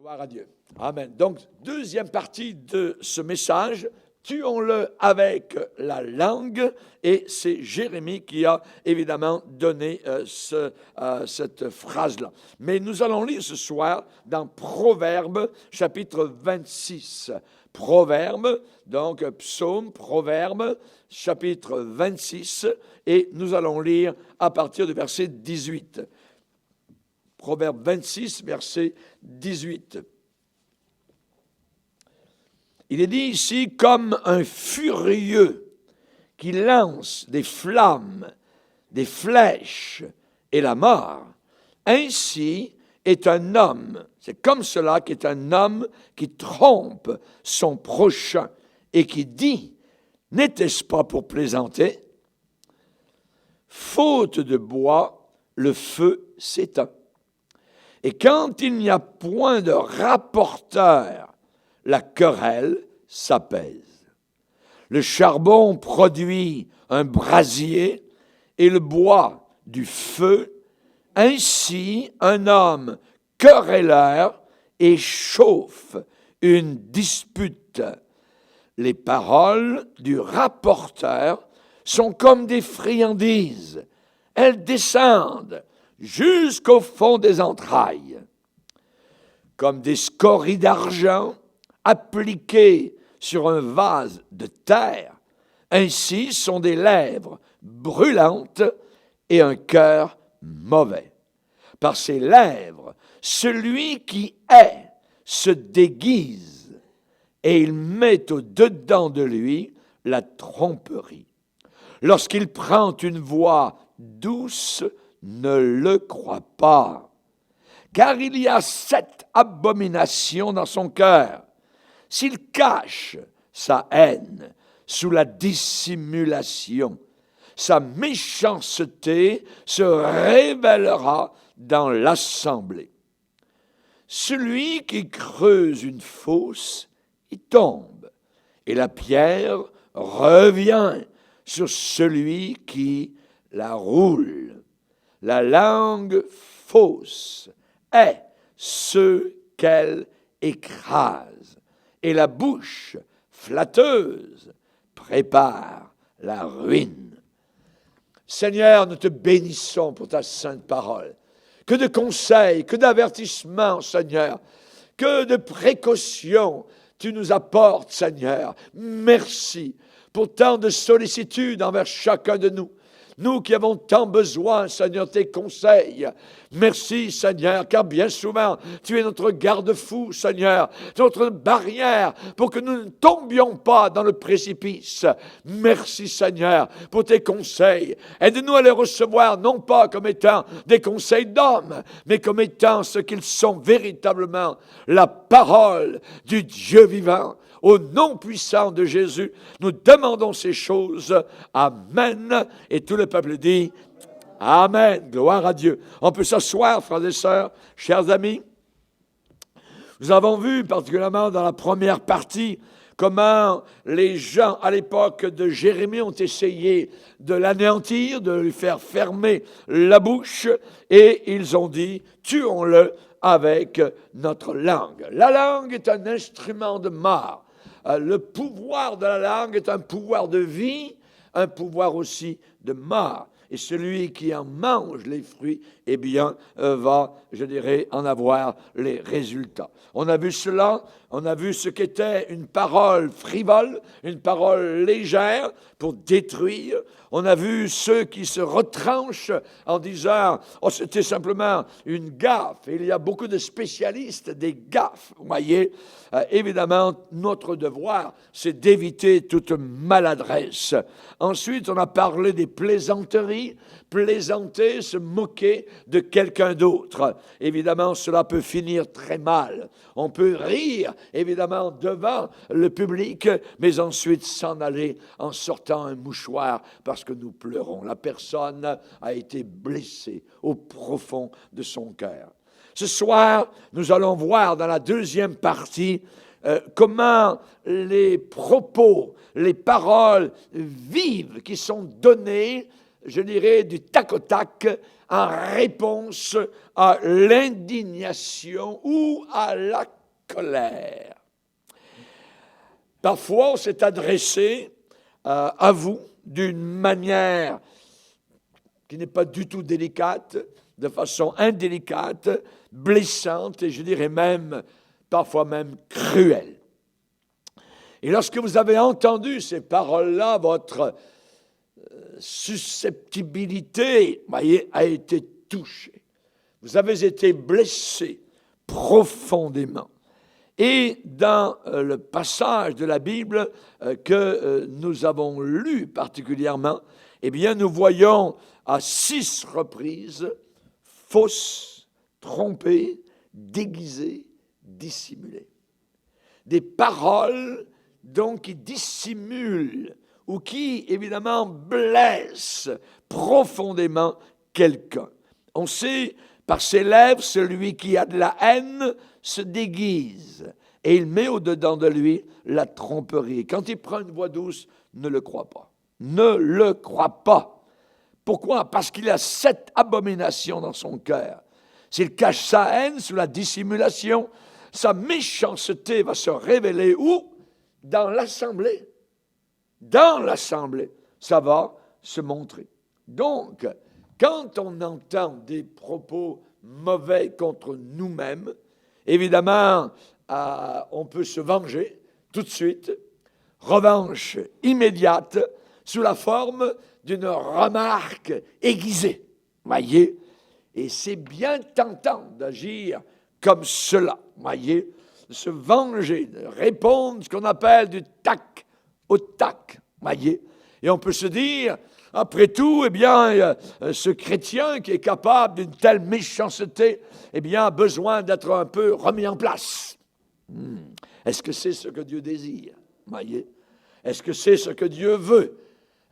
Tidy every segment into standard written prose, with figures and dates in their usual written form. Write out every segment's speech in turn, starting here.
Gloire à Dieu. Amen. Donc, deuxième partie de ce message, tuons-le avec la langue. Et c'est Jérémie qui a évidemment donné cette phrase-là. Mais nous allons lire ce soir dans Proverbes, chapitre 26. Proverbes, donc psaume, Proverbes, chapitre 26. Et nous allons lire à partir du verset 18. Proverbe 26, verset 18. Il est dit ici, comme un furieux qui lance des flammes, des flèches et la mort, ainsi est un homme, c'est comme cela qu'est un homme qui trompe son prochain et qui dit, n'était-ce pas pour plaisanter? Faute de bois, le feu s'éteint. Et quand il n'y a point de rapporteur, la querelle s'apaise. Le charbon produit un brasier et le bois du feu. Ainsi, un homme querelleur échauffe une dispute. Les paroles du rapporteur sont comme des friandises. Elles descendent jusqu'au fond des entrailles, comme des scories d'argent appliquées sur un vase de terre. Ainsi sont des lèvres brûlantes et un cœur mauvais. Par ses lèvres, celui qui hait se déguise et il met au-dedans de lui la tromperie. Lorsqu'il prend une voix douce, ne le crois pas, car il y a 7 abominations dans son cœur. S'il cache sa haine sous la dissimulation, sa méchanceté se révélera dans l'assemblée. Celui qui creuse une fosse, y tombe, et la pierre revient sur celui qui la roule. La langue fausse est ce qu'elle écrase, et la bouche flatteuse prépare la ruine. Seigneur, nous te bénissons pour ta sainte parole. Que de conseils, que d'avertissements, Seigneur, que de précautions tu nous apportes, Seigneur. Merci pour tant de sollicitude envers chacun de nous. Nous qui avons tant besoin, Seigneur, tes conseils. Merci, Seigneur, car bien souvent, tu es notre garde-fou, Seigneur, notre barrière pour que nous ne tombions pas dans le précipice. Merci, Seigneur, pour tes conseils. Aide-nous à les recevoir, non pas comme étant des conseils d'hommes, mais comme étant ce qu'ils sont véritablement, la parole du Dieu vivant. Au nom puissant de Jésus, nous demandons ces choses. Amen. Et tout le peuple dit Amen. Gloire à Dieu. On peut s'asseoir, frères et sœurs, chers amis. Nous avons vu, particulièrement dans la première partie, comment les gens à l'époque de Jérémie ont essayé de l'anéantir, de lui faire fermer la bouche, et ils ont dit, tuons-le avec notre langue. La langue est un instrument de mort. Le pouvoir de la langue est un pouvoir de vie, un pouvoir aussi de mort. Et celui qui en mange les fruits, eh bien, va, je dirais, en avoir les résultats. On a vu cela, on a vu ce qu'était une parole frivole, une parole légère pour détruire. On a vu ceux qui se retranchent en disant « Oh, c'était simplement une gaffe ». Il y a beaucoup de spécialistes des gaffes, vous voyez. Évidemment, notre devoir, c'est d'éviter toute maladresse. Ensuite, on a parlé des plaisanteries. Plaisanter, se moquer de quelqu'un d'autre. Évidemment, cela peut finir très mal. On peut rire, évidemment, devant le public, mais ensuite s'en aller en sortant un mouchoir parce que nous pleurons. La personne a été blessée au profond de son cœur. Ce soir, nous allons voir dans la deuxième partie comment les propos, les paroles vives qui sont données je dirais, du tac au tac en réponse à l'indignation ou à la colère. Parfois, on s'est adressé à vous d'une manière qui n'est pas du tout délicate, de façon indélicate, blessante et je dirais même, parfois même cruelle. Et lorsque vous avez entendu ces paroles-là, votre susceptibilité, voyez, a été touchée. Vous avez été blessé profondément. Et dans le passage de la Bible que nous avons lu particulièrement, eh bien, nous voyons à 6 reprises fausses, trompées, déguisées, dissimulées. Des paroles donc qui dissimulent ou qui, évidemment, blessent profondément quelqu'un. On sait, par ses lèvres, celui qui a de la haine se déguise et il met au-dedans de lui la tromperie. Quand il prend une voix douce, ne le crois pas. Ne le crois pas. Pourquoi? Parce qu'il a 7 abominations dans son cœur. S'il cache sa haine sous la dissimulation, sa méchanceté va se révéler où? Dans l'assemblée. Dans l'assemblée, ça va se montrer. Donc, quand on entend des propos mauvais contre nous-mêmes, évidemment, on peut se venger tout de suite, revanche immédiate, sous la forme d'une remarque aiguisée. Voyez? Et c'est bien tentant d'agir comme cela. Voyez? De se venger, de répondre ce qu'on appelle du tac au tac. Voyez? Et on peut se dire, après tout, eh bien, ce chrétien qui est capable d'une telle méchanceté, eh bien, a besoin d'être un peu remis en place. Est-ce que c'est ce que Dieu désire? Voyez? Est-ce que c'est ce que Dieu veut?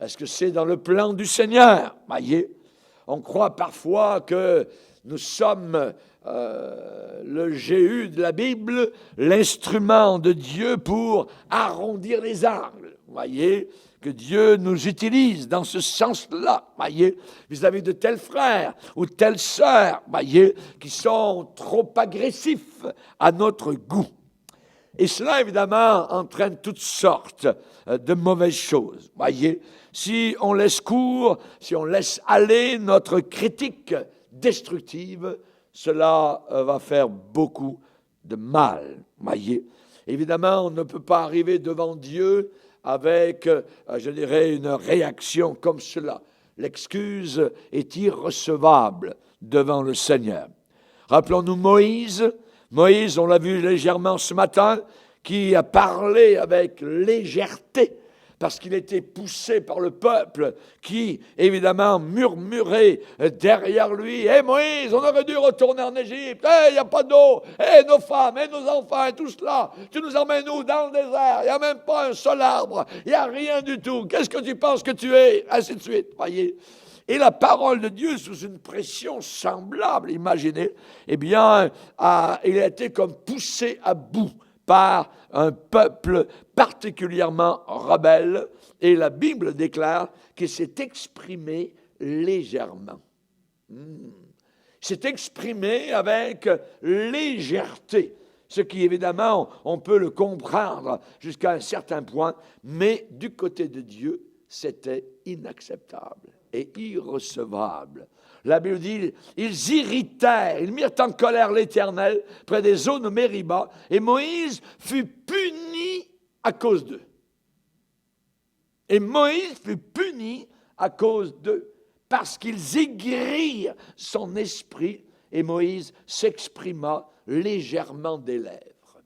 Est-ce que c'est dans le plan du Seigneur? Voyez? On croit parfois que nous sommes le Jéhu de la Bible, l'instrument de Dieu pour arrondir les angles. Voyez? Que Dieu nous utilise dans ce sens-là, voyez, vis-à-vis de tels frères ou telles sœurs, voyez, qui sont trop agressifs à notre goût. Et cela, évidemment, entraîne toutes sortes de mauvaises choses, voyez. Si on laisse court, si on laisse aller notre critique destructive, cela va faire beaucoup de mal, voyez. Évidemment, on ne peut pas arriver devant Dieu avec, je dirais, une réaction comme cela. L'excuse est irrecevable devant le Seigneur. Rappelons-nous Moïse. Moïse, on l'a vu légèrement ce matin, qui a parlé avec légèreté, parce qu'il était poussé par le peuple qui, évidemment, murmurait derrière lui. « Hé Moïse, on aurait dû retourner en Égypte. Il n'y a pas d'eau. Nos femmes, nos enfants, et tout cela. Tu nous emmènes où? Dans le désert. Il n'y a même pas un seul arbre. Il n'y a rien du tout. Qu'est-ce que tu penses que tu es? » Ainsi de suite, voyez. Et la parole de Dieu, sous une pression semblable, imaginez, eh bien, il a été comme poussé à bout par un peuple particulièrement rebelle, et la Bible déclare qu'il s'est exprimé légèrement. S'est exprimé avec légèreté, ce qui évidemment, on peut le comprendre jusqu'à un certain point, mais du côté de Dieu, c'était inacceptable et irrecevable. La Bible dit, ils irritèrent, ils mirent en colère l'Éternel près des eaux de Mériba, et Moïse fut puni à cause d'eux. Et Moïse fut puni à cause d'eux, parce qu'ils aigrirent son esprit, et Moïse s'exprima légèrement des lèvres.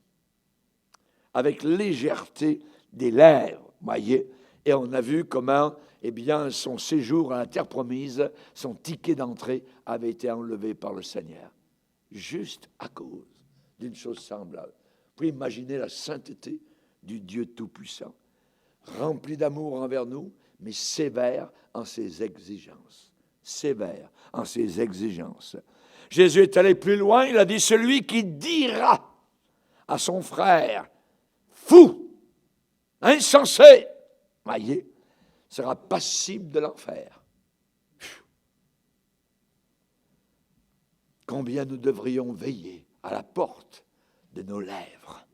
Avec légèreté des lèvres, voyez. Et on a vu comment, eh bien, son séjour à la terre promise, son ticket d'entrée avait été enlevé par le Seigneur. Juste à cause d'une chose semblable. Vous pouvez imaginer la sainteté du Dieu Tout-Puissant, rempli d'amour envers nous, mais sévère en ses exigences. Sévère en ses exigences. Jésus est allé plus loin, il a dit, celui qui dira à son frère, fou, insensé, voyez, sera passible de l'enfer. combien nous devrions veiller à la porte de nos lèvres.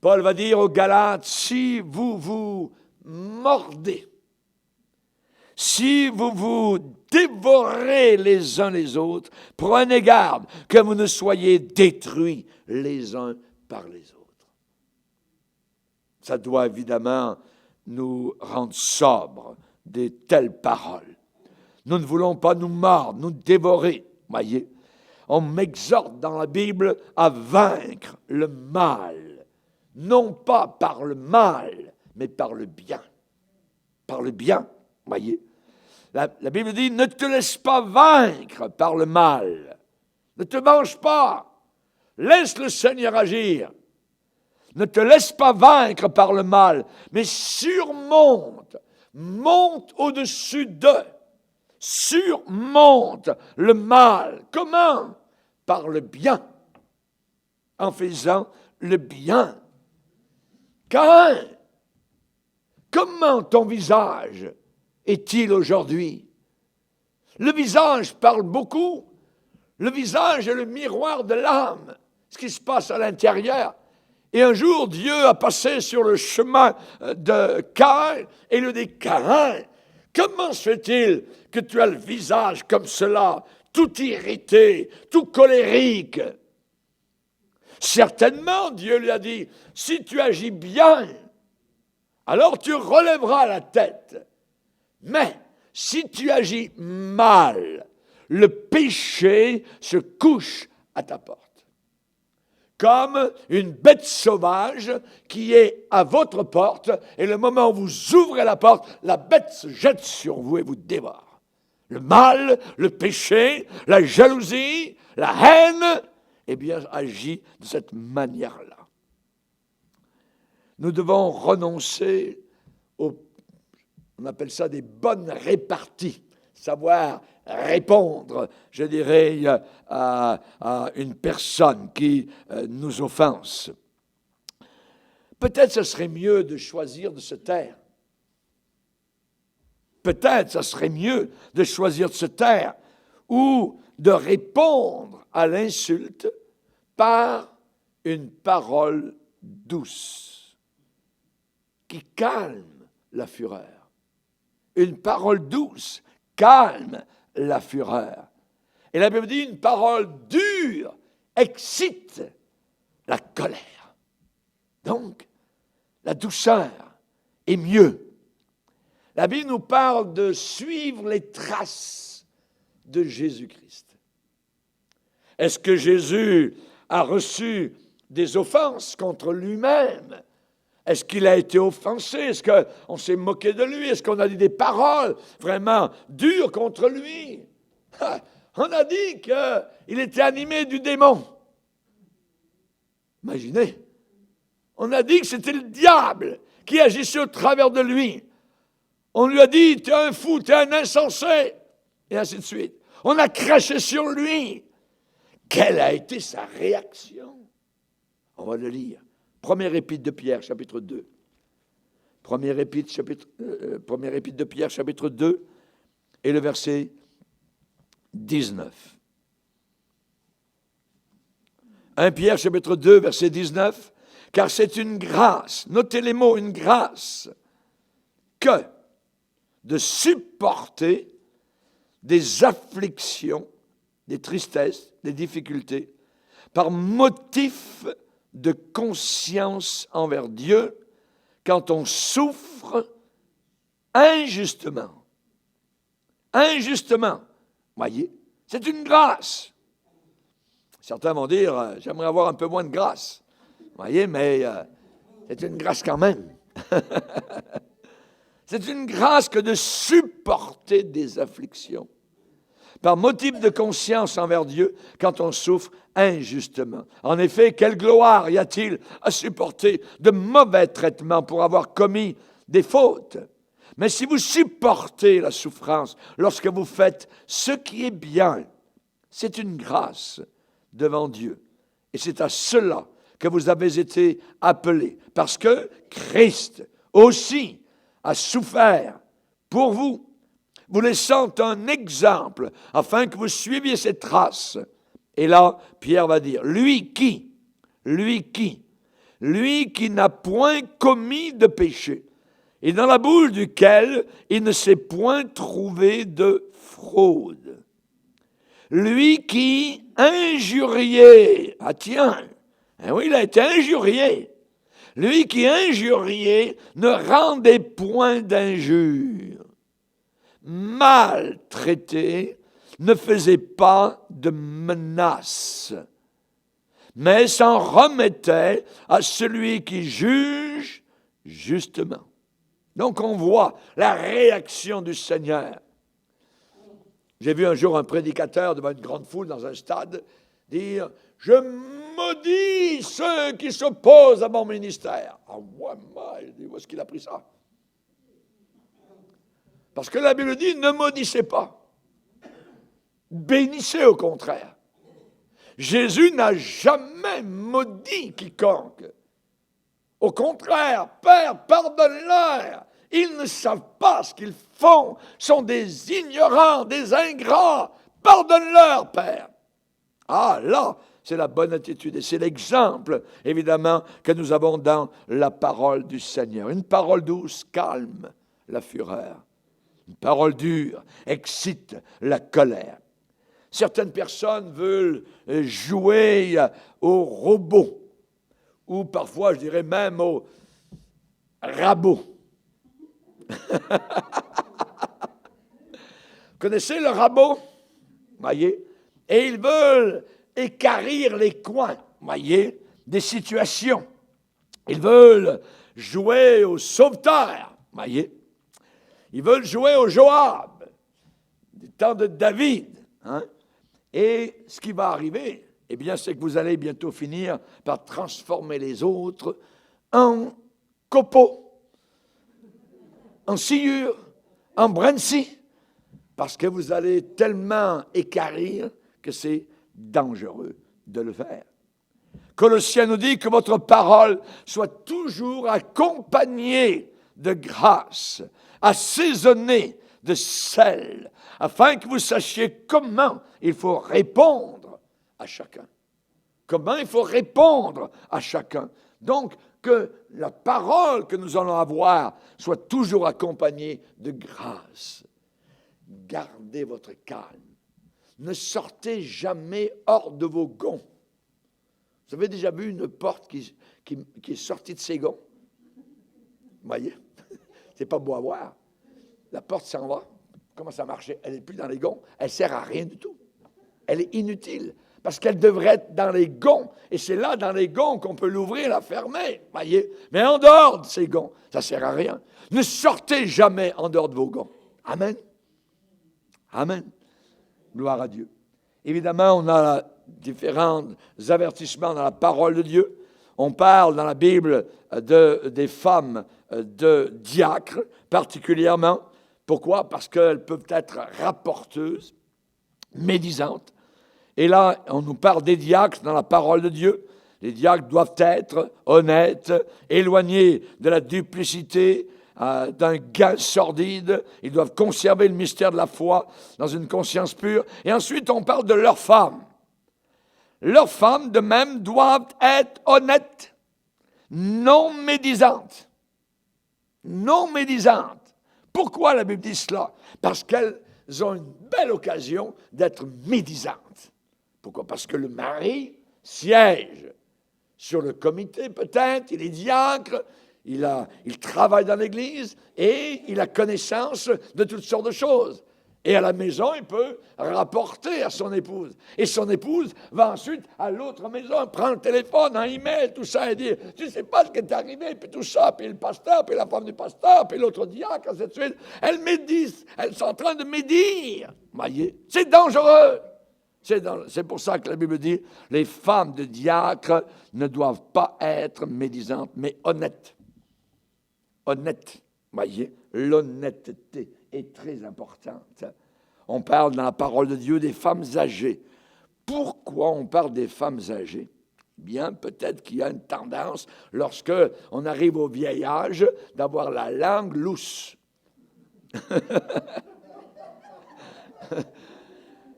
Paul va dire aux Galates, si vous vous mordez, si vous vous dévorez les uns les autres, prenez garde que vous ne soyez détruits les uns par les autres. Ça doit évidemment nous rendre sobres de telles paroles. Nous ne voulons pas nous mordre, nous dévorer. Voyez, on m'exhorte dans la Bible à vaincre le mal. Non pas par le mal, mais par le bien. Par le bien, voyez. La Bible dit, ne te laisse pas vaincre par le mal. Ne te venge pas. Laisse le Seigneur agir. Ne te laisse pas vaincre par le mal, mais surmonte, monte au-dessus d'eux. Surmonte le mal. Comment? Par le bien. En faisant le bien. Caïn, comment ton visage est-il aujourd'hui? Le visage parle beaucoup. Le visage est le miroir de l'âme, ce qui se passe à l'intérieur. Et un jour, Dieu a passé sur le chemin de Caïn et lui dit, Caïn, comment se fait-il que tu as le visage comme cela, tout irrité, tout colérique? Certainement, Dieu lui a dit, si tu agis bien, alors tu relèveras la tête. Mais si tu agis mal, le péché se couche à ta porte. Comme une bête sauvage qui est à votre porte, et le moment où vous ouvrez la porte, la bête se jette sur vous et vous dévore. Le mal, le péché, la jalousie, la haine, eh bien, agit de cette manière-là. Nous devons renoncer on appelle ça des bonnes réparties, savoir répondre, je dirais, à une personne qui nous offense. Peut-être ce serait mieux de choisir de se taire. Peut-être ce serait mieux de choisir de se taire ou de répondre à l'insulte par une parole douce qui calme la fureur. Une parole douce calme la fureur. Et la Bible dit une parole dure excite la colère. Donc, la douceur est mieux. La Bible nous parle de suivre les traces de Jésus-Christ. Est-ce que Jésus a reçu des offenses contre lui-même? Est-ce qu'il a été offensé? Est-ce qu'on s'est moqué de lui? Est-ce qu'on a dit des paroles vraiment dures contre lui? On a dit qu'il était animé du démon. Imaginez. On a dit que c'était le diable qui agissait au travers de lui. On lui a dit, tu es un fou, tu es un insensé, et ainsi de suite. On a craché sur lui. Quelle a été sa réaction? On va le lire. Première épître de Pierre, chapitre 2. Première épître de Pierre, chapitre 2, et le verset 19. 1 Pierre, chapitre 2, verset 19. Car c'est une grâce, notez les mots, une grâce, que de supporter des afflictions, des tristesses, des difficultés, par motif de conscience envers Dieu, quand on souffre injustement. Injustement. Voyez, c'est une grâce. Certains vont dire, j'aimerais avoir un peu moins de grâce. Voyez, mais c'est une grâce quand même. C'est une grâce que de supporter des afflictions par motif de conscience envers Dieu quand on souffre injustement. En effet, quelle gloire y a-t-il à supporter de mauvais traitements pour avoir commis des fautes? Mais si vous supportez la souffrance lorsque vous faites ce qui est bien, c'est une grâce devant Dieu. Et c'est à cela que vous avez été appelés, parce que Christ aussi a souffert pour vous, vous laissant un exemple, afin que vous suiviez ses traces. Et là, Pierre va dire, lui qui n'a point commis de péché, et dans la bouche duquel il ne s'est point trouvé de fraude. Lui qui injuriait, ah tiens, oui, il a été injurié. Lui qui injuriait ne rendait point d'injure. Maltraité ne faisait pas de menaces, mais s'en remettait à celui qui juge justement. Donc on voit la réaction du Seigneur. J'ai vu un jour un prédicateur devant une grande foule dans un stade dire « Je maudis ceux qui s'opposent à mon ministère. » Ah ouais, où est-ce qu'il a pris ça? Parce que la Bible dit « Ne maudissez pas. Bénissez au contraire. » Jésus n'a jamais maudit quiconque. Au contraire, Père, pardonne-leur. Ils ne savent pas ce qu'ils font, sont des ignorants, des ingrats. Pardonne-leur, Père. Ah, là, c'est la bonne attitude et c'est l'exemple, évidemment, que nous avons dans la parole du Seigneur. Une parole douce calme la fureur. Une parole dure excite la colère. Certaines personnes veulent jouer au robot, ou parfois, je dirais même au rabot. Vous connaissez le rabot? Voyez? Et ils veulent équarrir les coins, voyez, des situations. Ils veulent jouer au sauveteur, voyez. Ils veulent jouer au Joab, du temps de David. Hein? Et ce qui va arriver, eh bien, c'est que vous allez bientôt finir par transformer les autres en copeaux, en sciure, en brindisi, parce que vous allez tellement équarrir que c'est dangereux de le faire. Colossiens nous dit que votre parole soit toujours accompagnée de grâce, assaisonnée de sel, afin que vous sachiez comment il faut répondre à chacun. Comment il faut répondre à chacun. Donc, que la parole que nous allons avoir soit toujours accompagnée de grâce. Gardez votre calme. Ne sortez jamais hors de vos gonds. Vous avez déjà vu une porte qui est sortie de ses gonds? Vous voyez? C'est pas beau à voir. La porte s'en va. Comment ça marchait? Elle n'est plus dans les gonds. Elle ne sert à rien du tout. Elle est inutile. Parce qu'elle devrait être dans les gonds. Et c'est là, dans les gonds, qu'on peut l'ouvrir, la fermer. Voyez? Mais en dehors de ces gonds, ça ne sert à rien. Ne sortez jamais en dehors de vos gonds. Amen. Amen. Gloire à Dieu. Évidemment, on a différents avertissements dans la parole de Dieu. On parle dans la Bible des femmes de diacres, particulièrement. Pourquoi? Parce qu'elles peuvent être rapporteuses, médisantes. Et là, on nous parle des diacres dans la parole de Dieu. Les diacres doivent être honnêtes, éloignés de la duplicité, d'un gain sordide. Ils doivent conserver le mystère de la foi dans une conscience pure. Et ensuite, on parle de leurs femmes. Leurs femmes, de même, doivent être honnêtes, non médisantes. Non médisantes. Pourquoi la Bible dit cela? Parce qu'elles ont une belle occasion d'être médisantes. Pourquoi? Parce que le mari siège sur le comité, peut-être, il est diacre, il travaille dans l'Église et il a connaissance de toutes sortes de choses. Et à la maison, il peut rapporter à son épouse. Et son épouse va ensuite à l'autre maison, prendre le téléphone, un email, tout ça, et dire « Tu ne sais pas ce qui est arrivé », puis tout ça, puis le pasteur, puis la femme du pasteur, puis l'autre diacre, ainsi de suite. Elles médisent, elles sont en train de médire. Voyez, c'est dangereux. C'est pour ça que la Bible dit « Les femmes de diacres ne doivent pas être médisantes, mais honnêtes. » Honnêtes, voyez, l'honnêteté est très importante. On parle dans la parole de Dieu des femmes âgées. Pourquoi on parle des femmes âgées? Bien, peut-être qu'il y a une tendance, lorsque on arrive au vieil âge, d'avoir la langue lousse.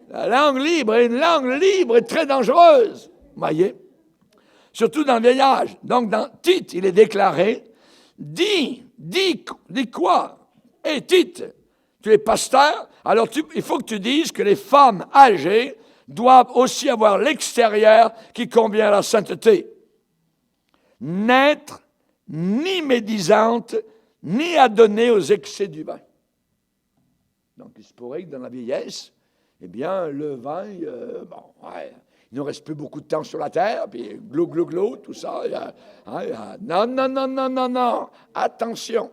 La langue libre est une langue libre et très dangereuse. Voyez? Surtout dans le vieil âge. Donc, dans Tite, il est déclaré, dis quoi? Hé, Tite, tu es pasteur, alors il faut que tu dises que les femmes âgées doivent aussi avoir l'extérieur qui convient à la sainteté. N'être ni médisante, ni adonnée aux excès du vin. Donc, il se pourrait que dans la vieillesse, eh bien, le vin, il ne reste plus beaucoup de temps sur la terre, puis glou, glou, glou, tout ça. Non, attention.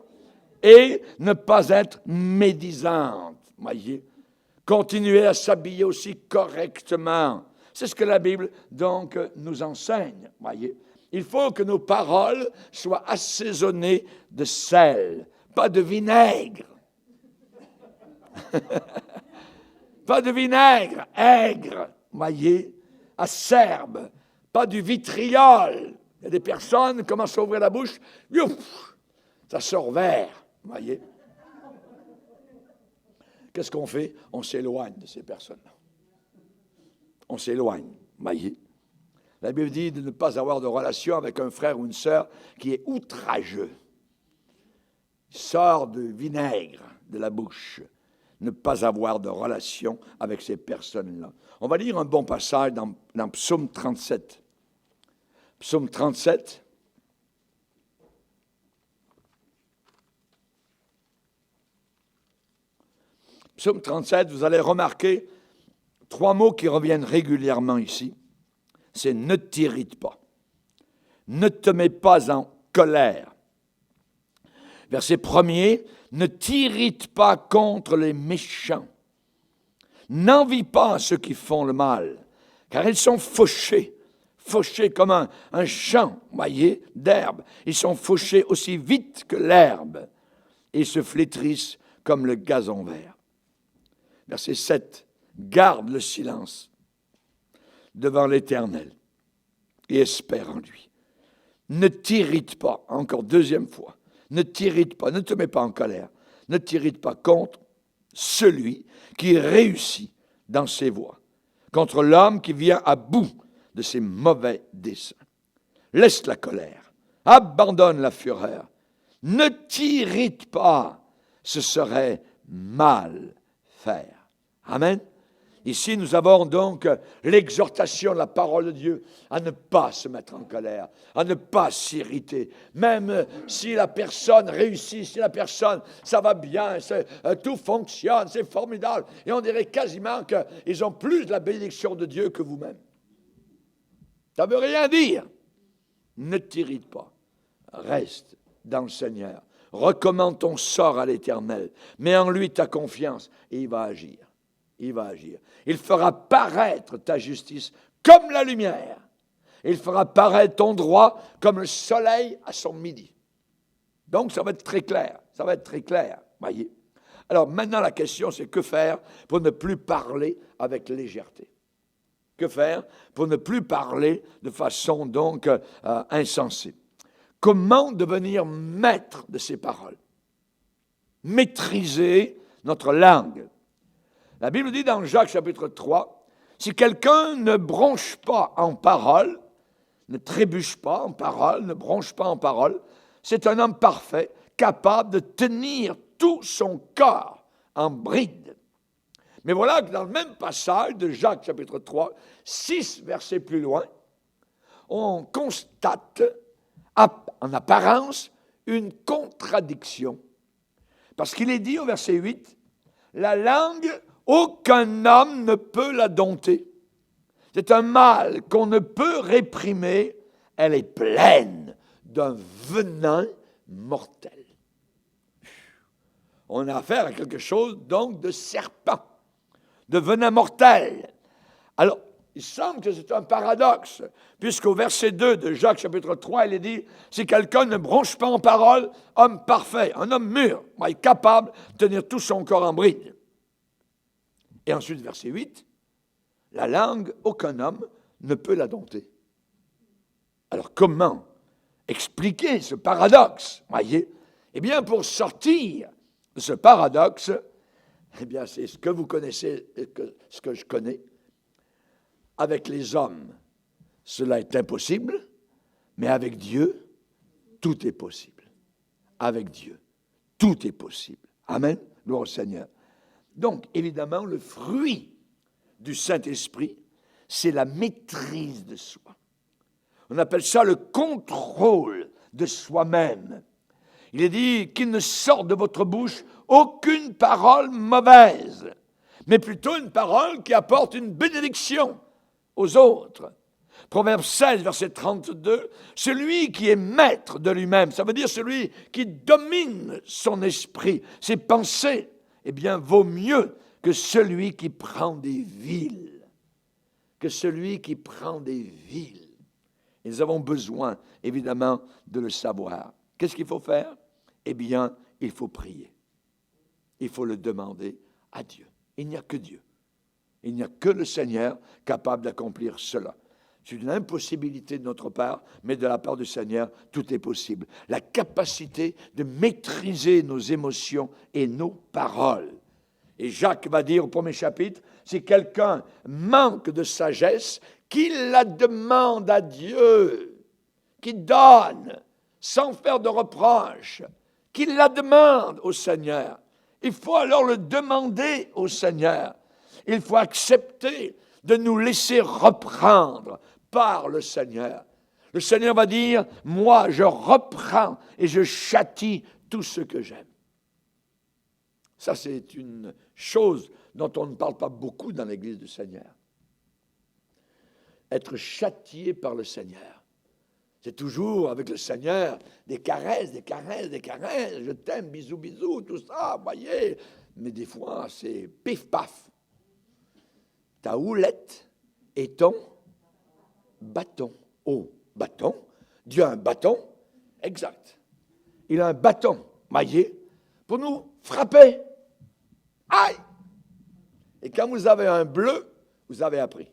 Et ne pas être médisante, voyez. Continuer à s'habiller aussi correctement. C'est ce que la Bible, donc, nous enseigne, voyez. Il faut que nos paroles soient assaisonnées de sel, pas de vinaigre. Pas de vinaigre, aigre, voyez, acerbe, pas du vitriol. Il y a des personnes qui commencent à ouvrir la bouche, ça sort vert, voyez. Qu'est-ce qu'on fait? On s'éloigne de ces personnes-là. On s'éloigne, voyez. La Bible dit de ne pas avoir de relation avec un frère ou une sœur qui est outrageux. Il sort de vinaigre de la bouche. Ne pas avoir de relation avec ces personnes-là. On va lire un bon passage dans Psaume 37. Psaume 37. Psaume 37, vous allez remarquer 3 mots qui reviennent régulièrement ici. C'est « ne t'irrite pas ». Ne te mets pas en colère. Verset 1er, ne t'irrite pas contre les méchants. N'envie pas ceux qui font le mal, car ils sont fauchés comme un champ, voyez, d'herbe. Ils sont fauchés aussi vite que l'herbe et se flétrissent comme le gazon vert. Verset 7, garde le silence devant l'Éternel et espère en lui. Ne t'irrite pas, encore 2e fois, ne t'irrite pas, ne te mets pas en colère, ne t'irrite pas contre celui qui réussit dans ses voies, contre l'homme qui vient à bout de ses mauvais desseins. Laisse la colère, abandonne la fureur, ne t'irrite pas, ce serait mal faire. Amen. Ici, nous avons donc l'exhortation de la parole de Dieu à ne pas se mettre en colère, à ne pas s'irriter. Même si la personne réussit, si la personne, ça va bien, tout fonctionne, c'est formidable. Et on dirait quasiment qu'ils ont plus de la bénédiction de Dieu que vous-même. Ça ne veut rien dire. Ne t'irrite pas. Reste dans le Seigneur. Recommande ton sort à l'Éternel. Mets en lui ta confiance et il va agir. Il va agir. Il fera paraître ta justice comme la lumière. Il fera paraître ton droit comme le soleil à son midi. Donc, ça va être très clair. Ça va être très clair, voyez. Alors, maintenant, la question, c'est que faire pour ne plus parler avec légèreté? Que faire pour ne plus parler de façon, donc, insensée? Comment devenir maître de ces paroles? Maîtriser notre langue. La Bible dit dans Jacques chapitre 3, si quelqu'un ne bronche pas en parole, ne trébuche pas en parole, ne bronche pas en parole, c'est un homme parfait, capable de tenir tout son corps en bride. Mais voilà que dans le même passage de Jacques chapitre 3, 6 versets plus loin, on constate en apparence une contradiction. Parce qu'il est dit au verset 8, la langue, aucun homme ne peut la dompter. C'est un mal qu'on ne peut réprimer. Elle est pleine d'un venin mortel. On a affaire à quelque chose, donc, de serpent, de venin mortel. Alors, il semble que c'est un paradoxe, puisqu'au verset 2 de Jacques chapitre 3, il est dit, si quelqu'un ne bronche pas en parole, homme parfait, un homme mûr, il est capable de tenir tout son corps en bride. Et ensuite, verset 8, la langue, aucun homme ne peut la dompter. Alors, comment expliquer ce paradoxe, voyez? Eh bien, pour sortir de ce paradoxe, Eh bien, c'est ce que vous connaissez, ce que je connais. Avec les hommes, cela est impossible, mais avec Dieu, tout est possible. Avec Dieu, tout est possible. Amen. Gloire au Seigneur. Donc, évidemment, le fruit du Saint-Esprit, c'est la maîtrise de soi. On appelle ça le contrôle de soi-même. Il est dit qu'il ne sort de votre bouche aucune parole mauvaise, mais plutôt une parole qui apporte une bénédiction aux autres. Proverbe 16, verset 32, celui qui est maître de lui-même, ça veut dire celui qui domine son esprit, ses pensées, eh bien, vaut mieux que celui qui prend des villes. Que celui qui prend des villes. Et nous avons besoin, évidemment, de le savoir. Qu'est-ce qu'il faut faire? Eh bien, il faut prier. Il faut le demander à Dieu. Il n'y a que Dieu. Il n'y a que le Seigneur capable d'accomplir cela. C'est une impossibilité de notre part, mais de la part du Seigneur, tout est possible. La capacité de maîtriser nos émotions et nos paroles. Et Jacques va dire au premier chapitre, si quelqu'un manque de sagesse, qu'il la demande à Dieu, qu'il donne, sans faire de reproche, qu'il la demande au Seigneur. Il faut alors le demander au Seigneur. Il faut accepter de nous laisser reprendre par le Seigneur. Le Seigneur va dire, moi je reprends et je châtie tout ce que j'aime. Ça, c'est une chose dont on ne parle pas beaucoup dans l'Église du Seigneur. Être châtié par le Seigneur. C'est toujours avec le Seigneur des caresses, des caresses, des caresses. Je t'aime, bisous, bisous, tout ça, voyez. Mais des fois, c'est pif-paf. Ta houlette et ton bâton. Oh, bâton. Dieu a un bâton. Exact. Il a un bâton maillé pour nous frapper. Aïe! Et quand vous avez un bleu, vous avez appris.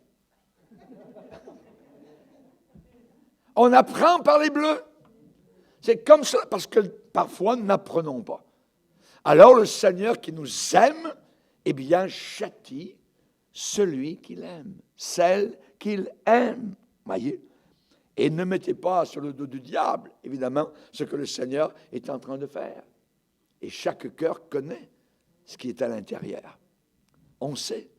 On apprend par les bleus. C'est comme ça, parce que parfois nous n'apprenons pas. Alors le Seigneur qui nous aime, eh bien, châtie celui qu'il aime, celle qu'il aime. Voyez? Et ne mettez pas sur le dos du diable, évidemment, ce que le Seigneur est en train de faire. Et chaque cœur connaît ce qui est à l'intérieur. On sait.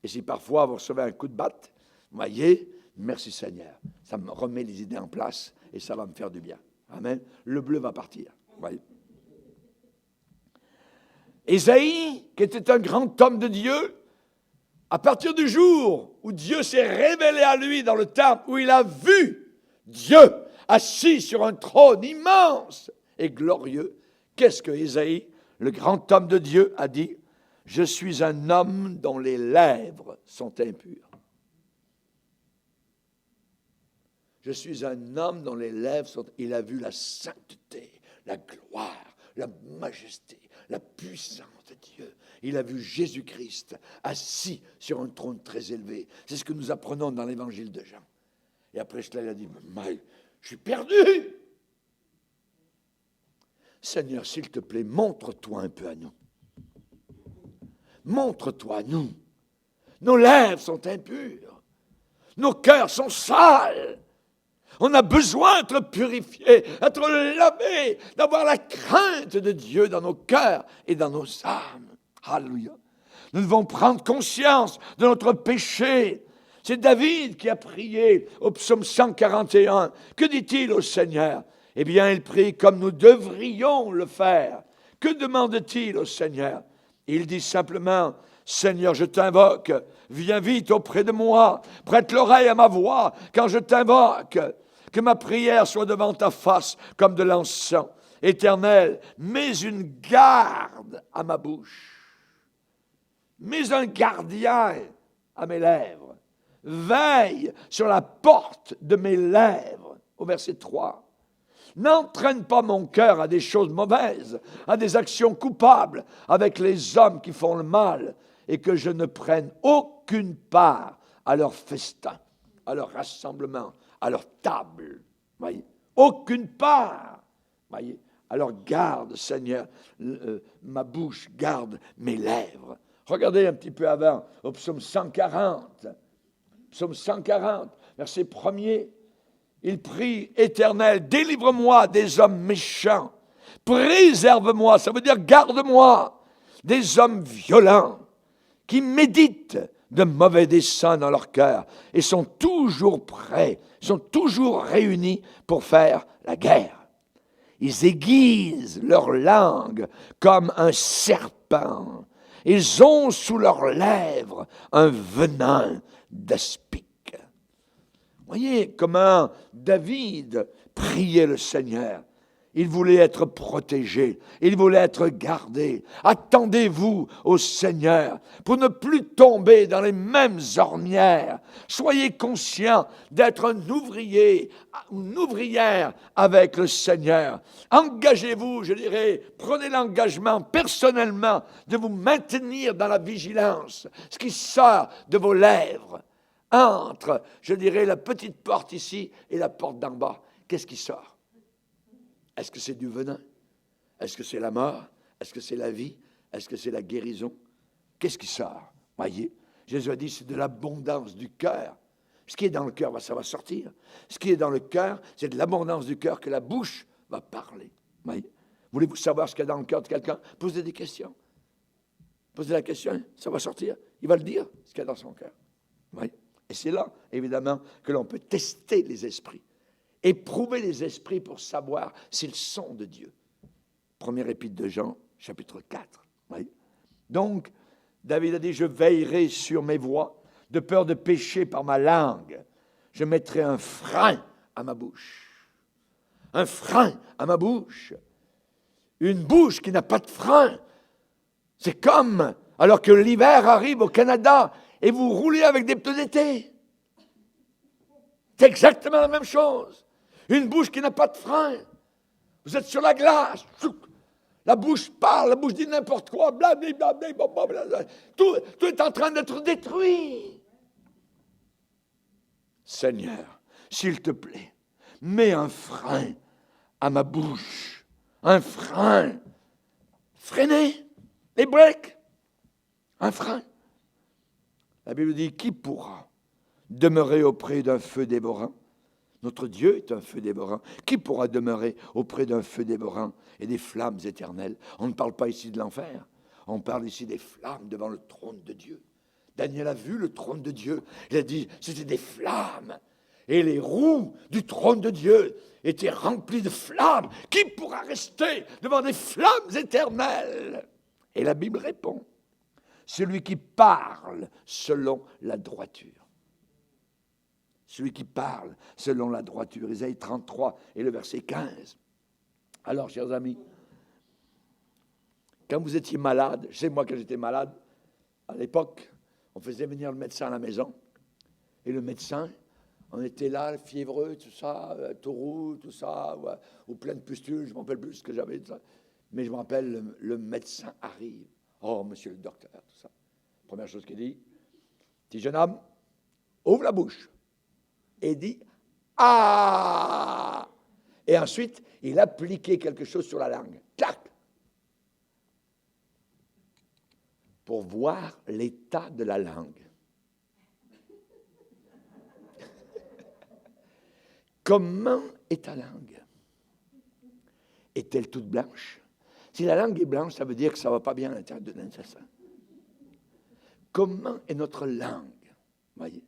Et si parfois vous recevez un coup de batte, voyez, merci Seigneur. Ça me remet les idées en place et ça va me faire du bien. Amen. Le bleu va partir. Voyez. Ésaïe, qui était un grand homme de Dieu, à partir du jour où Dieu s'est révélé à lui dans le temple, où il a vu Dieu assis sur un trône immense et glorieux, qu'est-ce que Ésaïe, le grand homme de Dieu, a dit? Je suis un homme dont les lèvres sont impures. Je suis un homme dont les lèvres sont... Il a vu la sainteté, la gloire, la majesté, la puissance de Dieu. Il a vu Jésus-Christ assis sur un trône très élevé. C'est ce que nous apprenons dans l'évangile de Jean. Et après cela, il a dit, mais je suis perdu. Seigneur, s'il te plaît, montre-toi un peu à nous. Montre-toi à nous. Nos lèvres sont impures. Nos cœurs sont sales. On a besoin d'être purifié, d'être lavé, d'avoir la crainte de Dieu dans nos cœurs et dans nos âmes. Alléluia. Nous devons prendre conscience de notre péché. C'est David qui a prié au psaume 141. Que dit-il au Seigneur? Eh bien, il prie comme nous devrions le faire. Que demande-t-il au Seigneur? Il dit simplement, Seigneur, je t'invoque, viens vite auprès de moi, prête l'oreille à ma voix quand je t'invoque. Que ma prière soit devant ta face comme de l'encens. Éternel, mets une garde à ma bouche. Mets un gardien à mes lèvres. Veille sur la porte de mes lèvres. Au verset 3. N'entraîne pas mon cœur à des choses mauvaises, à des actions coupables avec les hommes qui font le mal, et que je ne prenne aucune part à leur festin, à leur rassemblement, à leur table. Voyez? Aucune part, voyez, Alors garde, Seigneur, ma bouche, garde mes lèvres. Regardez un petit peu avant, au psaume 140. Psaume 140, verset 1er. Il prie, Éternel, délivre-moi des hommes méchants. Préserve-moi, ça veut dire garde-moi des hommes violents qui méditent de mauvais desseins dans leur cœur et sont toujours prêts, sont toujours réunis pour faire la guerre. Ils aiguisent leur langue comme un serpent. Ils ont sous leurs lèvres un venin d'aspic. Voyez comment David priait le Seigneur. Il voulait être protégé, il voulait être gardé. Attendez-vous au Seigneur pour ne plus tomber dans les mêmes ornières. Soyez conscient d'être un ouvrier, une ouvrière avec le Seigneur. Engagez-vous, je dirais, prenez l'engagement personnellement de vous maintenir dans la vigilance. Ce qui sort de vos lèvres entre, je dirais, la petite porte ici et la porte d'en bas. Qu'est-ce qui sort? Est-ce que c'est du venin? Est-ce que c'est la mort? Est-ce que c'est la vie? Est-ce que c'est la guérison? Qu'est-ce qui sort? Voyez, Jésus a dit, c'est de l'abondance du cœur. Ce qui est dans le cœur, ça va sortir. Ce qui est dans le cœur, c'est de l'abondance du cœur que la bouche va parler. Voyez? Voulez-vous savoir ce qu'il y a dans le cœur de quelqu'un? Posez des questions. Posez la question, ça va sortir. Il va le dire, ce qu'il y a dans son cœur. Voyez? Et c'est là, évidemment, que l'on peut tester les esprits. Éprouver les esprits pour savoir s'ils sont de Dieu. Première épître de Jean, chapitre 4. Oui. Donc, David a dit, je veillerai sur mes voies, de peur de pécher par ma langue. Je mettrai un frein à ma bouche. Un frein à ma bouche. Une bouche qui n'a pas de frein. C'est comme, alors que l'hiver arrive au Canada, et vous roulez avec des pneus d'été. C'est exactement la même chose. Une bouche qui n'a pas de frein. Vous êtes sur la glace. La bouche parle, la bouche dit n'importe quoi. Blablabla. Tout est en train d'être détruit. Seigneur, s'il te plaît, mets un frein à ma bouche. Un frein. Freinez les breaks. Un frein. La Bible dit, qui pourra demeurer auprès d'un feu dévorant? Notre Dieu est un feu dévorant. Qui pourra demeurer auprès d'un feu dévorant et des flammes éternelles? On ne parle pas ici de l'enfer. On parle ici des flammes devant le trône de Dieu. Daniel a vu le trône de Dieu. Il a dit, c'était des flammes. Et les roues du trône de Dieu étaient remplies de flammes. Qui pourra rester devant des flammes éternelles? Et la Bible répond, celui qui parle selon la droiture. Celui qui parle selon la droiture. Isaïe 33 et le verset 15. Alors, chers amis, quand vous étiez malade, je sais moi quand j'étais malade, à l'époque, on faisait venir le médecin à la maison. Et le médecin, on était là, fiévreux, tout ça, tout roux, tout ça, ou plein de pustules, je ne me rappelle plus ce que j'avais. Mais je me rappelle, le médecin arrive. Oh, monsieur le docteur, tout ça. Première chose qu'il dit, petit jeune homme, ouvre la bouche. Et dit « Ah !» Et ensuite, il appliquait quelque chose sur la langue. Clac! Pour voir l'état de la langue. Comment est ta langue? Est-elle toute blanche? Si la langue est blanche, ça veut dire que ça ne va pas bien à l'intérieur de l'incessant. Comment est notre langue? Voyez?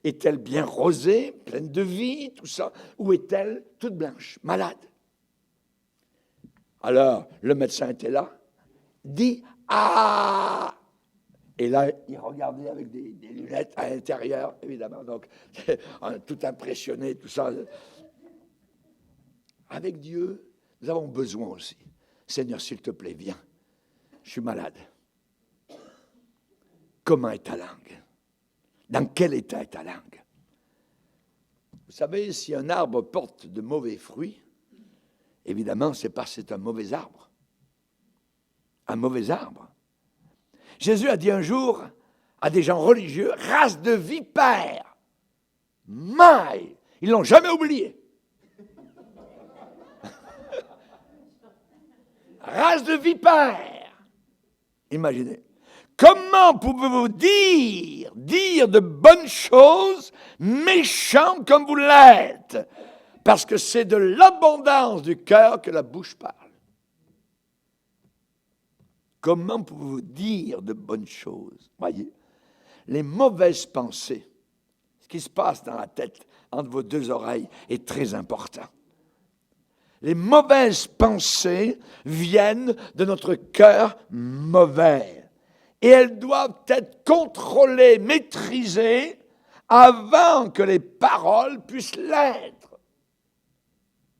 Est-elle bien rosée, pleine de vie, tout ça? Ou est-elle toute blanche, malade? Alors, le médecin était là, dit « Ah !» Et là, il regardait avec des lunettes à l'intérieur, évidemment, donc tout impressionné, tout ça. Avec Dieu, nous avons besoin aussi. Seigneur, s'il te plaît, viens. Je suis malade. Comment est ta langue? Dans quel état est ta langue? Vous savez, si un arbre porte de mauvais fruits, évidemment, c'est parce que c'est un mauvais arbre. Un mauvais arbre. Jésus a dit un jour à des gens religieux, race de vipères, maille. Ils ne l'ont jamais oublié. race de vipères. Imaginez. Comment pouvez-vous dire de bonnes choses, méchant comme vous l'êtes? Parce que c'est de l'abondance du cœur que la bouche parle. Comment pouvez-vous dire de bonnes choses? Voyez, les mauvaises pensées, ce qui se passe dans la tête, entre vos deux oreilles, est très important. Les mauvaises pensées viennent de notre cœur mauvais. Et elles doivent être contrôlées, maîtrisées, avant que les paroles puissent l'être.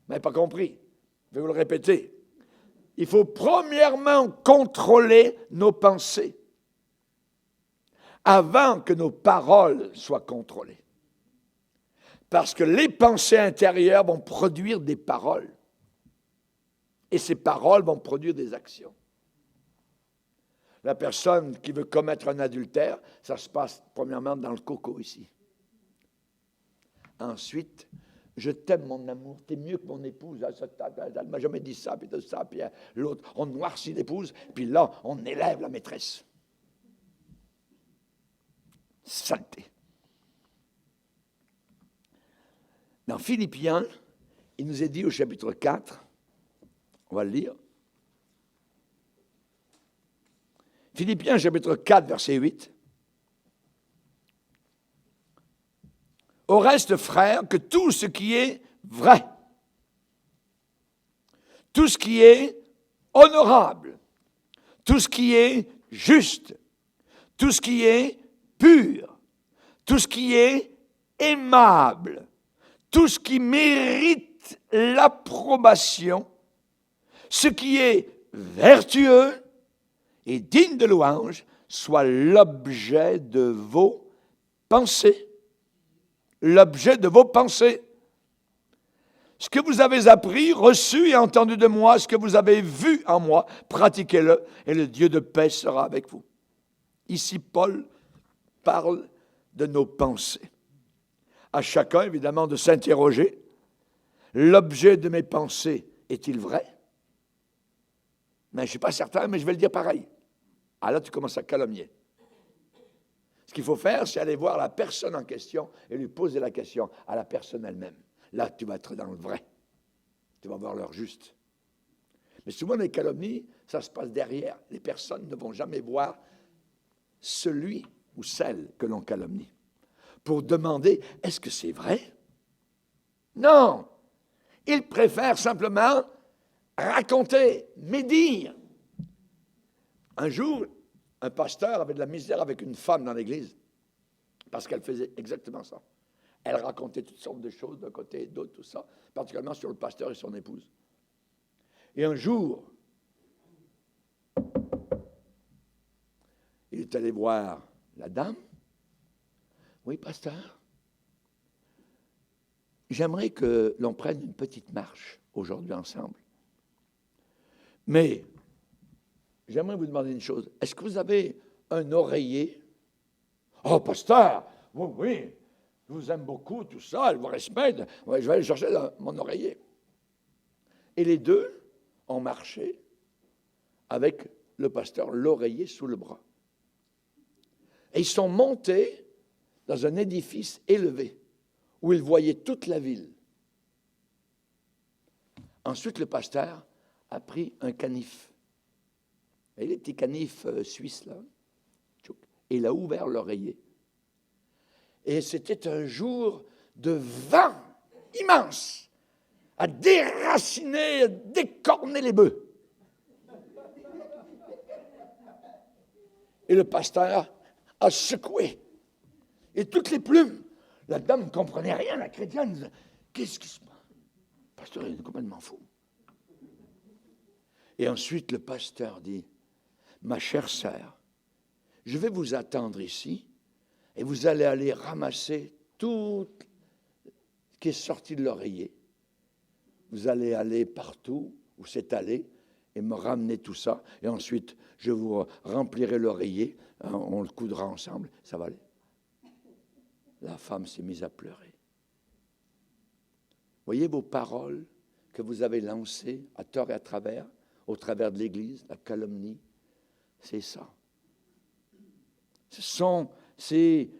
Vous n'avez pas compris? Je vais vous le répéter. Il faut premièrement contrôler nos pensées avant que nos paroles soient contrôlées. Parce que les pensées intérieures vont produire des paroles. Et ces paroles vont produire des actions. La personne qui veut commettre un adultère, ça se passe premièrement dans le coco ici. Ensuite, je t'aime mon amour, t'es mieux que mon épouse, elle ne m'a jamais dit ça, puis de ça, puis l'autre, on noircit l'épouse, puis là, on élève la maîtresse. Saleté. Dans Philippiens, il nous est dit au chapitre 4, on va le lire. Philippiens, chapitre 4, verset 8. Au reste, frères, que tout ce qui est vrai, tout ce qui est honorable, tout ce qui est juste, tout ce qui est pur, tout ce qui est aimable, tout ce qui mérite l'approbation, ce qui est vertueux et digne de louange, soit l'objet de vos pensées. L'objet de vos pensées. Ce que vous avez appris, reçu et entendu de moi, ce que vous avez vu en moi, pratiquez-le, et le Dieu de paix sera avec vous. Ici, Paul parle de nos pensées. À chacun, évidemment, de s'interroger. L'objet de mes pensées est-il vrai? Mais je ne suis pas certain, mais je vais le dire pareil. Ah là, tu commences à calomnier. Ce qu'il faut faire, c'est aller voir la personne en question et lui poser la question à la personne elle-même. Là, tu vas être dans le vrai. Tu vas voir l'heure juste. Mais souvent, les calomnies, ça se passe derrière. Les personnes ne vont jamais voir celui ou celle que l'on calomnie. Pour demander, est-ce que c'est vrai? Non. Ils préfèrent simplement raconter, médire. Un jour, un pasteur avait de la misère avec une femme dans l'église parce qu'elle faisait exactement ça. Elle racontait toutes sortes de choses d'un côté et d'autre, tout ça, particulièrement sur le pasteur et son épouse. Et un jour, il est allé voir la dame. Oui, pasteur, j'aimerais que l'on prenne une petite marche aujourd'hui ensemble. Mais j'aimerais vous demander une chose. Est-ce que vous avez un oreiller? Oh, pasteur, oui, oui, je vous aime beaucoup, tout ça, je vous respecte. Ouais, je vais aller chercher mon oreiller. Et les deux ont marché avec le pasteur, l'oreiller sous le bras. Et ils sont montés dans un édifice élevé où ils voyaient toute la ville. Ensuite, le pasteur a pris un canif. Et les petits canifs suisses, là. Et il a ouvert l'oreiller. Et c'était un jour de vent immense, à déraciner, à décorner les bœufs. Et le pasteur a secoué. Et toutes les plumes. La dame ne comprenait rien, la chrétienne disait, qu'est-ce qui se passe? Le pasteur est complètement fou. Et ensuite, le pasteur dit, ma chère sœur, je vais vous attendre ici et vous allez aller ramasser tout ce qui est sorti de l'oreiller. Vous allez aller partout où c'est allé et me ramener tout ça. Et ensuite, je vous remplirai l'oreiller. On le coudra ensemble. Ça va aller. La femme s'est mise à pleurer. Voyez vos paroles que vous avez lancées à tort et à travers au travers de l'Église, la calomnie, c'est ça. Ce sont ces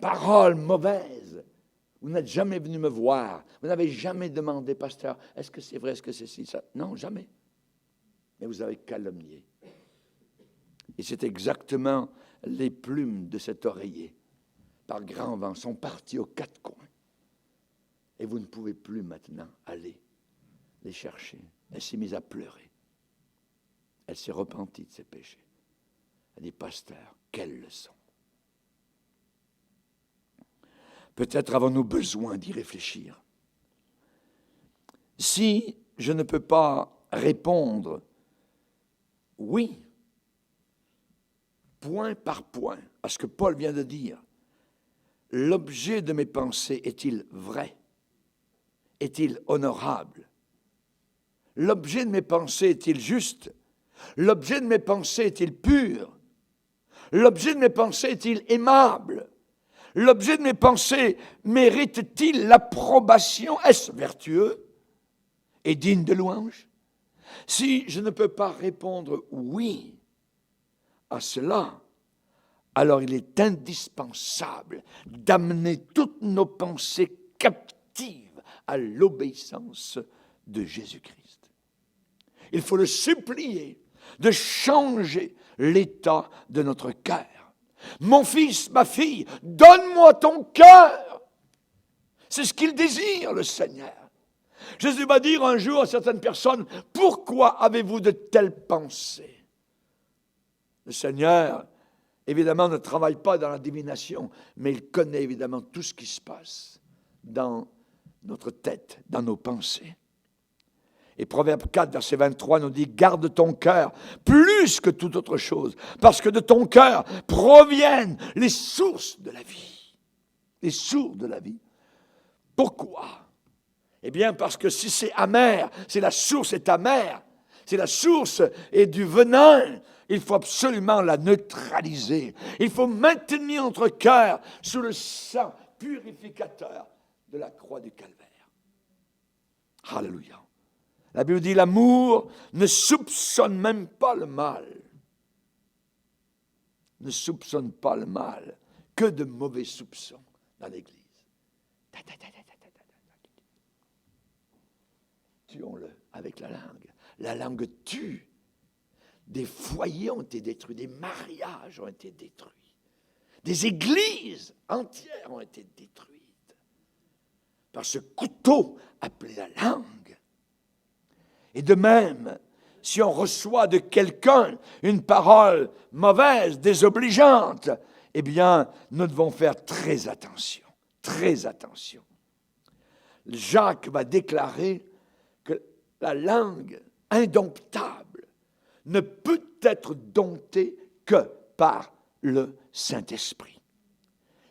paroles mauvaises. Vous n'êtes jamais venu me voir. Vous n'avez jamais demandé, pasteur, est-ce que c'est vrai, est-ce que c'est ci, ça? Non, jamais. Mais vous avez calomnié. Et c'est exactement les plumes de cet oreiller, par grand vent, sont parties aux quatre coins. Et vous ne pouvez plus maintenant aller les chercher. Elle s'est mise à pleurer. Elle s'est repentie de ses péchés. Elle dit, pasteur, quelle leçon. Peut-être avons-nous besoin d'y réfléchir. Si je ne peux pas répondre oui, point par point, à ce que Paul vient de dire, l'objet de mes pensées est-il vrai? Est-il honorable? L'objet de mes pensées est-il juste? L'objet de mes pensées est-il pur? L'objet de mes pensées est-il aimable? L'objet de mes pensées mérite-t-il l'approbation? Est-ce vertueux et digne de louange? Si je ne peux pas répondre oui à cela, alors il est indispensable d'amener toutes nos pensées captives à l'obéissance de Jésus-Christ. Il faut le supplier de changer l'état de notre cœur. Mon fils, ma fille, donne-moi ton cœur. C'est ce qu'il désire, le Seigneur. Jésus va dire un jour à certaines personnes, pourquoi avez-vous de telles pensées? Le Seigneur, évidemment, ne travaille pas dans la divination, mais il connaît évidemment tout ce qui se passe dans notre tête, dans nos pensées. Et Proverbe 4, verset 23 nous dit, garde ton cœur plus que toute autre chose, parce que de ton cœur proviennent les sources de la vie. Les sources de la vie. Pourquoi? Eh bien, parce que si c'est amer, si la source est amère, si la source est du venin, il faut absolument la neutraliser. Il faut maintenir notre cœur sous le sang purificateur de la croix du Calvaire. Alléluia. La Bible dit, l'amour ne soupçonne même pas le mal. Ne soupçonne pas le mal. Que de mauvais soupçons dans l'Église. Tuons-le avec la langue. La langue tue. Des foyers ont été détruits, des mariages ont été détruits. Des églises entières ont été détruites par ce couteau appelé la langue. Et de même, si on reçoit de quelqu'un une parole mauvaise, désobligeante, eh bien, nous devons faire très attention, très attention. Jacques va déclarer que la langue indomptable ne peut être domptée que par le Saint-Esprit.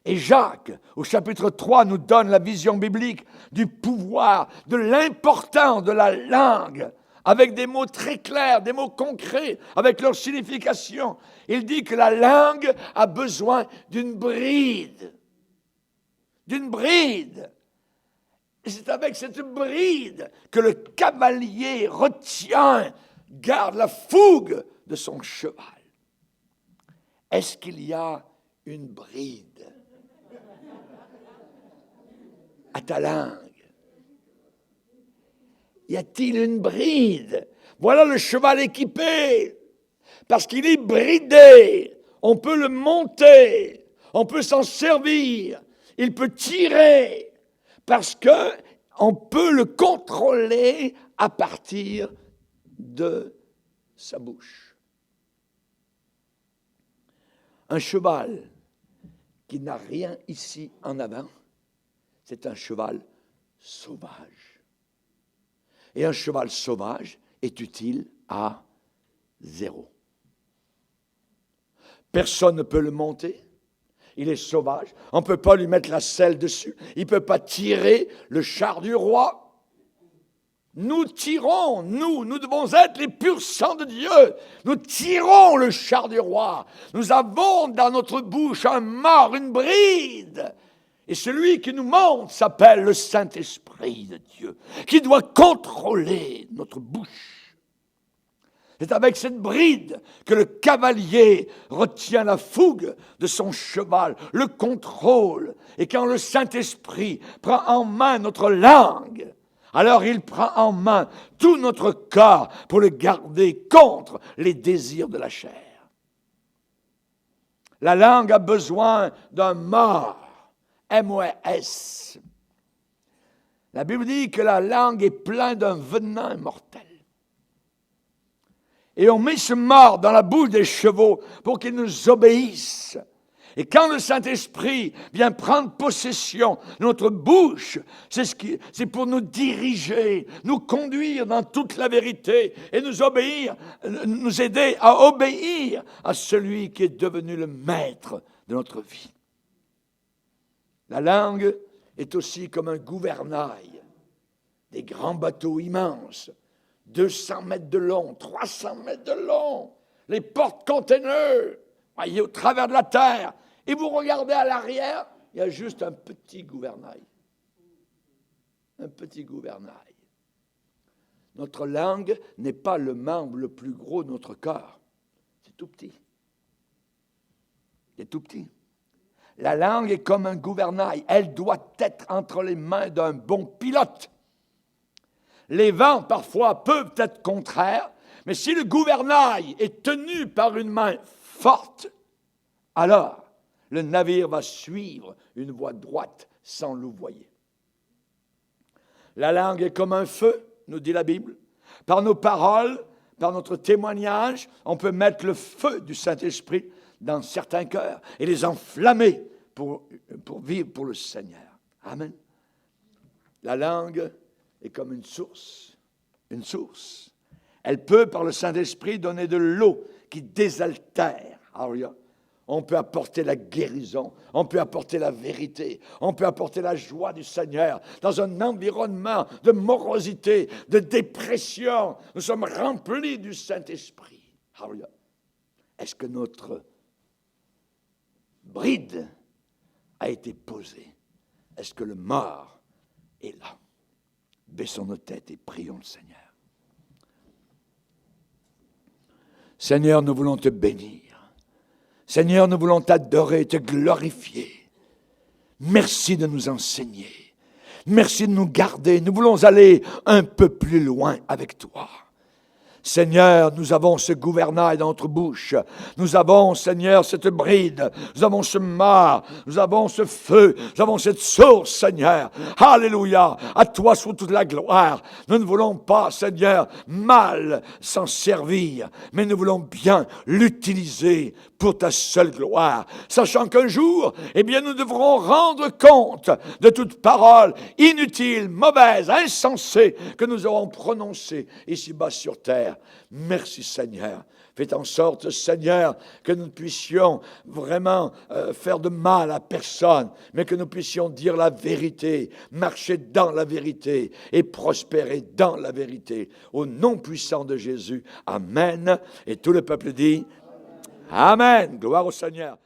Et Jacques, au chapitre 3, nous donne la vision biblique du pouvoir, de l'importance de la langue, avec des mots très clairs, des mots concrets, avec leur signification. Il dit que la langue a besoin d'une bride. D'une bride. Et c'est avec cette bride que le cavalier retient, garde la fougue de son cheval. Est-ce qu'il y a une bride à ta langue? Y a-t-il une bride? Voilà le cheval équipé, parce qu'il est bridé. On peut le monter, on peut s'en servir, il peut tirer, parce qu'on peut le contrôler à partir de sa bouche. Un cheval qui n'a rien ici en avant, c'est un cheval sauvage. Et un cheval sauvage est utile à zéro. Personne ne peut le monter. Il est sauvage. On ne peut pas lui mettre la selle dessus. Il ne peut pas tirer le char du roi. Nous tirons, nous devons être les purs sangs de Dieu. Nous tirons le char du roi. Nous avons dans notre bouche un mât, une bride. Et celui qui nous monte s'appelle le Saint-Esprit de Dieu, qui doit contrôler notre bouche. C'est avec cette bride que le cavalier retient la fougue de son cheval, le contrôle. Et quand le Saint-Esprit prend en main notre langue, alors il prend en main tout notre corps pour le garder contre les désirs de la chair. La langue a besoin d'un mort, M-O-S. La Bible dit que la langue est pleine d'un venin mortel. Et on met ce mort dans la bouche des chevaux pour qu'ils nous obéissent. Et quand le Saint-Esprit vient prendre possession de notre bouche, c'est pour nous diriger, nous conduire dans toute la vérité et nous aider à obéir à celui qui est devenu le maître de notre vie. La langue est aussi comme un gouvernail, des grands bateaux immenses, 200 mètres de long, 300 mètres de long, les porte-containers, voyez, au travers de la terre. Et vous regardez à l'arrière, il y a juste un petit gouvernail. Un petit gouvernail. Notre langue n'est pas le membre le plus gros de notre corps. C'est tout petit. C'est tout petit. La langue est comme un gouvernail. Elle doit être entre les mains d'un bon pilote. Les vents, parfois, peuvent être contraires, mais si le gouvernail est tenu par une main forte, alors le navire va suivre une voie droite sans louvoyer. La langue est comme un feu, nous dit la Bible. Par nos paroles, par notre témoignage, on peut mettre le feu du Saint-Esprit dans certains cœurs et les enflammer pour vivre pour le Seigneur. Amen. La langue est comme une source. Une source. Elle peut, par le Saint-Esprit, donner de l'eau qui désaltère. Alléluia. On peut apporter la guérison, on peut apporter la vérité, on peut apporter la joie du Seigneur dans un environnement de morosité, de dépression. Nous sommes remplis du Saint-Esprit. Alléluia. Est-ce que notre bride a été posée? Est-ce que le mort est là? Baissons nos têtes et prions le Seigneur. Seigneur, nous voulons te bénir. Seigneur, nous voulons t'adorer, te glorifier. Merci de nous enseigner. Merci de nous garder. Nous voulons aller un peu plus loin avec toi. Seigneur, nous avons ce gouvernail dans notre bouche. Nous avons, Seigneur, cette bride. Nous avons ce mât. Nous avons ce feu. Nous avons cette source, Seigneur. Alléluia. À toi soit toute la gloire. Nous ne voulons pas, Seigneur, mal s'en servir, mais nous voulons bien l'utiliser pour ta seule gloire. Sachant qu'un jour, eh bien, nous devrons rendre compte de toute parole inutile, mauvaise, insensée que nous aurons prononcée ici-bas sur terre. Merci Seigneur. Faites en sorte, Seigneur, que nous puissions vraiment faire de mal à personne, mais que nous puissions dire la vérité, marcher dans la vérité et prospérer dans la vérité. Au nom puissant de Jésus. Amen. Et tout le peuple dit Amen. Gloire au Seigneur.